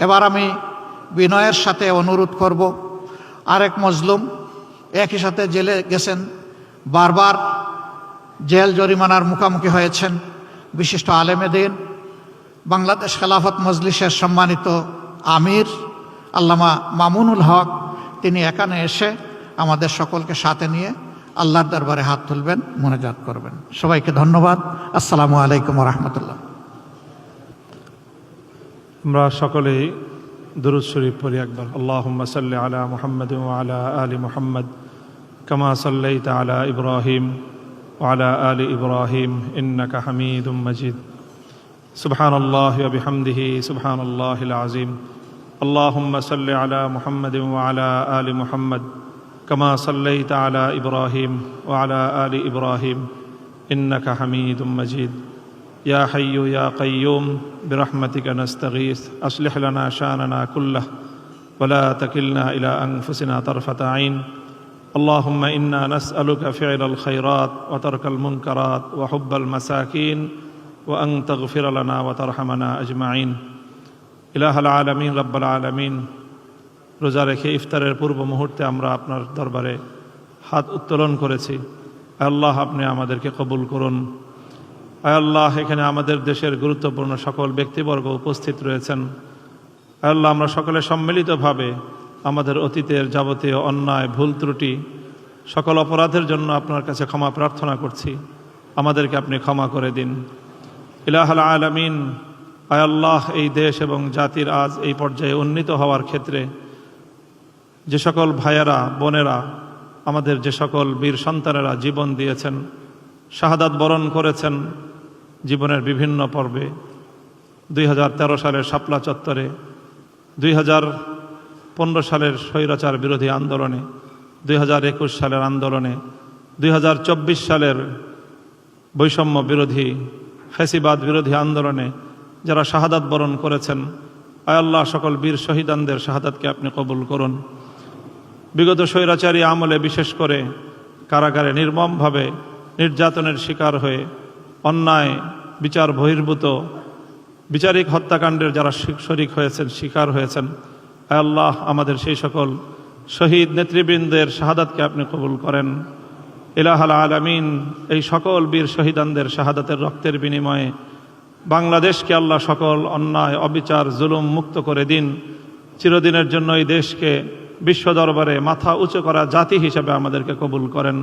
এবার আমি বিনয়ের সাথে অনুরোধ করব, আরেক মজলুম একই সাথে জেলে গেছেন, বারবার জেল জরিমানার মুখোমুখি হয়েছেন, বিশিষ্ট আলেমে দ্বীন, বাংলাদেশ খেলাফত মজলিসের সম্মানিত আমির আল্লামা মামুনুল হক, তিনি এখানে এসে আমাদের সকলকে সাথে নিয়ে আল্লাহর দরবারে হাত তুলবেন, মোনাজাত করবেন। সবাইকে ধন্যবাদ। আসসালামু আলাইকুম ওয়া রাহমাতুল্লাহ। আমরা সকলেই দুরূদ শরীফ পড়ি একবার। আল্লাহুম্মা সাল্লি আলা মুহাম্মাদ ওয়া আলা আলি মুহাম্মাদ কামা সাল্লাইতা আলা ইব্রাহিম ওয়া আলা আলি ইব্রাহিম ইন্নাকা হামিদুম মাজিদ। সুবহানাল্লাহি ওয়া বিহামদিহি সুবহানাল্লাহিল আযীম। আল্লাহুম্মা সাল্লি আলা মুহাম্মাদ ওয়া আলা আলি মুহাম্মাদ কামা সাল্লাইতা আলা ইব্রাহিম ওয়া আলা আলি ইব্রাহিম ইন্নাকা হামিদুম মাজিদ। يا حي يا قيوم برحمتك نستغيث أصلح لنا شأننا كله ولا تكلنا إلى أنفسنا طرفة عين. اللهم إنا نسألك فعل الخيرات وترك المنكرات وحب المساكين وأن تغفر لنا وترحمنا أجمعين. إله العالمين رب العالمين, রোজা রেখে ইফতারের পূর্ব মুহূর্তে আমরা আপনার দরবারে হাত উত্তোলন করেছি। আল্লাহ, আপনি আমাদেরকে কবুল করুন। আয় আল্লাহ, এখানে আমাদের দেশের গুরুত্বপূর্ণ সকল ব্যক্তিবর্গ উপস্থিত রয়েছেন। আয় আল্লাহ, আমরা সকলে সম্মিলিতভাবে আমাদের অতীতের যাবতীয় অন্যায়, ভুল ত্রুটি, সকল অপরাধের জন্য আপনার কাছে ক্ষমা প্রার্থনা করছি। আমাদেরকে আপনি ক্ষমা করে দিন। ইলাহুল আলামিন, আয় আল্লাহ, এই দেশ এবং জাতির আজ এই পর্যায়ে উন্নীত হওয়ার ক্ষেত্রে যে সকল ভাইয়েরা, বোনেরা, আমাদের যে সকল বীর সন্তানেরা জীবন দিয়েছেন, শাহাদাত বরণ করেছেন জীবনের বিভিন্ন পর্বে, 2013 সালের শাপলা চত্বরে, 2015 সালের স্বৈরাচার বিরোধী আন্দোলনে, 2021 সালের আন্দোলনে, 2024 সালের বৈষম্য বিরোধী, ফ্যাসিবাদ বিরোধী আন্দোলনে যারা শাহাদাত বরণ করেছেন, আয় আল্লাহ, সকল বীর শহীদানদের শাহাদাতকে আপনি কবুল করুন। বিগত স্বৈরাচারী আমলে বিশেষ করে কারাগারে নির্মমভাবে নির্যাতনের শিকার হয়ে অন্যায় বিচার বহির্ভূত বিচারিক হত্যাকাণ্ডের যারা শরিক হয়েছেন, শিকার হয়েছেন, আয় আল্লাহ, আমাদের সেই সকল শহীদ নেতৃবৃন্দের শাহাদাতকে আপনি কবুল করেন। ইলাহুল আলামিন, এই সকল বীর শহীদানদের শাহাদাতের রক্তের বিনিময়ে বাংলাদেশকে আল্লাহ সকল অন্যায়, অবিচার, জুলুম মুক্ত করে দিন। চিরদিনের জন্য এই দেশকে বিশ্ব দরবারে মাথা উঁচু করা জাতি হিসেবে আমাদেরকে কবুল করেন।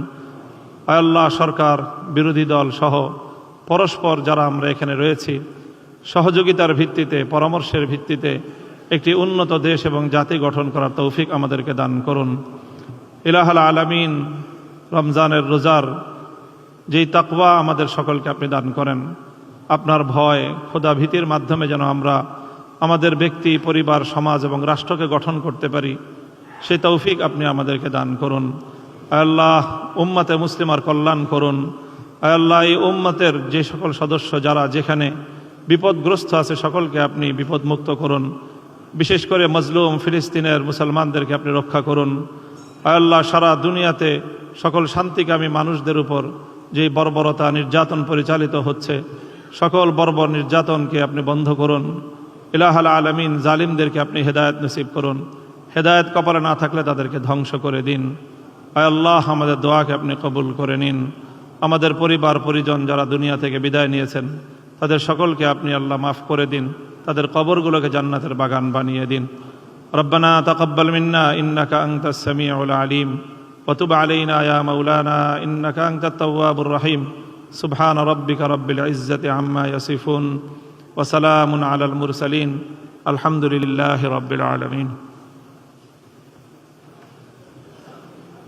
আয় আল্লাহ, সরকার, বিরোধী দল সহ পরস্পর যারা আমরা এখানে রয়েছি, সহযোগিতার ভিত্তিতে, পরামর্শের ভিত্তিতে একটি উন্নত দেশ এবং জাতি গঠন করার তৌফিক আমাদেরকে দান করুন। ইলাহুল আলামিন, রমজানের রোজার যেই তাকওয়া আমাদের সকলকে আপনি দান করেন, আপনার ভয়, খোদা ভীতির মাধ্যমে যেন আমরা আমাদের ব্যক্তি, পরিবার, সমাজ এবং রাষ্ট্রকে গঠন করতে পারি, সেই তৌফিক আপনি আমাদেরকে দান করুন। আল্লাহ, উম্মতে মুসলিমার কল্যাণ করুন। আল্লাহ, এই উম্মতের যে সকল সদস্য যারা যেখানে বিপদগ্রস্ত আছে সকলকে আপনি বিপদমুক্ত করুন। বিশেষ করে মজলুম ফিলিস্তিনের মুসলমানদেরকে আপনি রক্ষা করুন। আল্লাহ, সারা দুনিয়াতে সকল শান্তিকামী মানুষদের উপর যে বর্বরতা, নির্যাতন পরিচালিত হচ্ছে, সকল বর্বর নির্যাতনকে আপনি বন্ধ করুন। ইলাহুল আলামিন, জালিমদেরকে আপনি হেদায়েত নসিব করুন। হেদায়েত কপালে না থাকলে তাদেরকে ধ্বংস করে দিন। আয় আল্লাহ, আমাদের দোয়াকে আপনি কবুল করে নিন। আমাদের পরিবার পরিজন যারা দুনিয়া থেকে বিদায় নিয়েছেন তাদের সকলকে আপনি আল্লাহ মাফ করে দিন, তাদের কবরগুলোকে জান্নাতের বাগান বানিয়ে দিন। রব্বানা তাকাব্বাল মিন্না ইন্নাকা আনতাস সামিউল আলিম ওয়া তুব আলাইনা ইয়া মাওলানা ইন্নাকা আনতাত তাওয়াবুর রহিম। সুবহানা রাব্বিকা রাব্বিল ইজ্জাতি আম্মা ইয়াসিফুন ওয়া সালামুন আলাল মুরসালিন। আলহামদুলিল্লাহি রাব্বিল আলামিন।